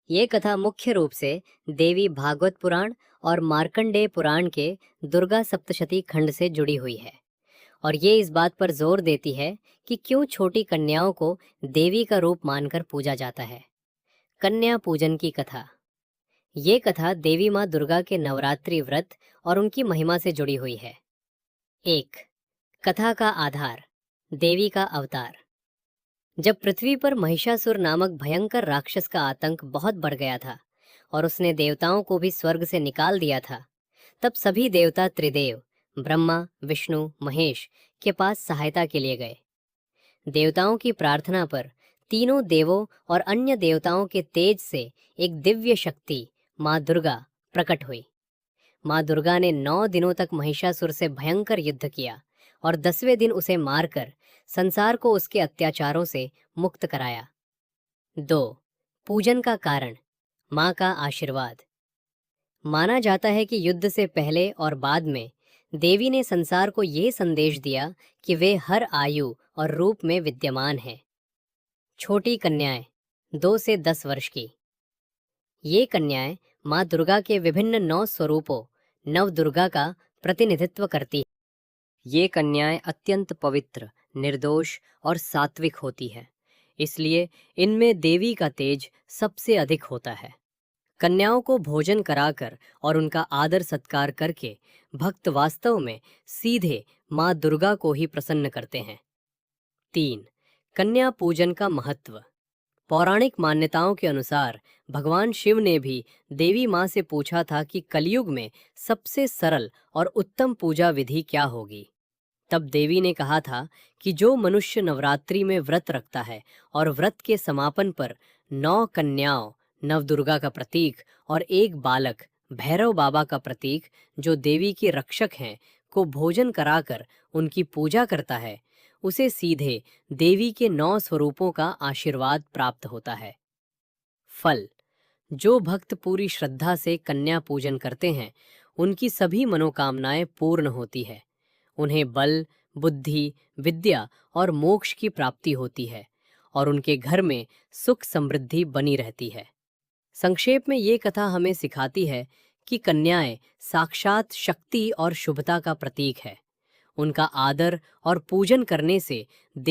ये कथा मुख्य रूप से देवी भागवत पुराण और मार्कंडेय पुराण के दुर्गा सप्तशती खंड से जुड़ी हुई है और ये इस बात पर जोर देती है कि क्यों छोटी कन्याओं को देवी का रूप मानकर पूजा जाता है। कन्या पूजन की कथा। ये कथा देवी माँ दुर्गा के नवरात्रि व्रत और उनकी महिमा से जुड़ी हुई है। 1. कथा का आधार। देवी का अवतार। जब पृथ्वी पर महिषासुर नामक भयंकर राक्षस का आतंक बहुत बढ़ गया था और उसने देवताओं को भी स्वर्ग से निकाल दिया था, तब सभी देवता त्रिदेव ब्रह्मा, विष्णु, महेश के पास सहायता के लिए गए। देवताओं की प्रार्थना पर तीनों देवों और अन्य देवताओं के तेज से एक दिव्य शक्ति माँ दुर्गा प्रकट हुई। माँ दुर्गा ने 9 दिनों तक महिषासुर से भयंकर युद्ध किया और 10वें दिन उसे मारकर संसार को उसके अत्याचारों से मुक्त कराया। 2. पूजन का कारण। माँ का आशीर्वाद। माना जाता है कि युद्ध से पहले और बाद में देवी ने संसार को यह संदेश दिया कि वे हर आयु और रूप में विद्यमान हैं। छोटी कन्याएं 2 से 10 वर्ष की। ये कन्याएं माँ दुर्गा के विभिन्न 9 स्वरूपों नव दुर्गा का प्रतिनिधित्व करती हैं। ये कन्याएं अत्यंत पवित्र, निर्दोष और सात्विक होती हैं, इसलिए इनमें देवी का तेज सबसे अधिक होता है। कन्याओं को भोजन कराकर और उनका आदर सत्कार करके भक्त वास्तव में सीधे माँ दुर्गा को ही प्रसन्न करते हैं। 3. कन्या पूजन का महत्व। पौराणिक मान्यताओं के अनुसार भगवान शिव ने भी देवी माँ से पूछा था कि कलयुग में सबसे सरल और उत्तम पूजा विधि क्या होगी। तब देवी ने कहा था कि जो मनुष्य नवरात्रि में व्रत रखता है और व्रत के समापन पर 9 कन्याओं नवदुर्गा का प्रतीक और एक बालक भैरव बाबा का प्रतीक जो देवी के रक्षक हैं को भोजन कराकर उनकी पूजा करता है, उसे सीधे देवी के 9 स्वरूपों का आशीर्वाद प्राप्त होता है। फल। जो भक्त पूरी श्रद्धा से कन्या पूजन करते हैं उनकी सभी मनोकामनाएं पूर्ण होती है। उन्हें बल, बुद्धि, विद्या और मोक्ष की प्राप्ति होती है और उनके घर में सुख समृद्धि बनी रहती है। संक्षेप में ये कथा हमें सिखाती है कि कन्याएं साक्षात शक्ति और शुभता का प्रतीक है। उनका आदर और पूजन करने से देवी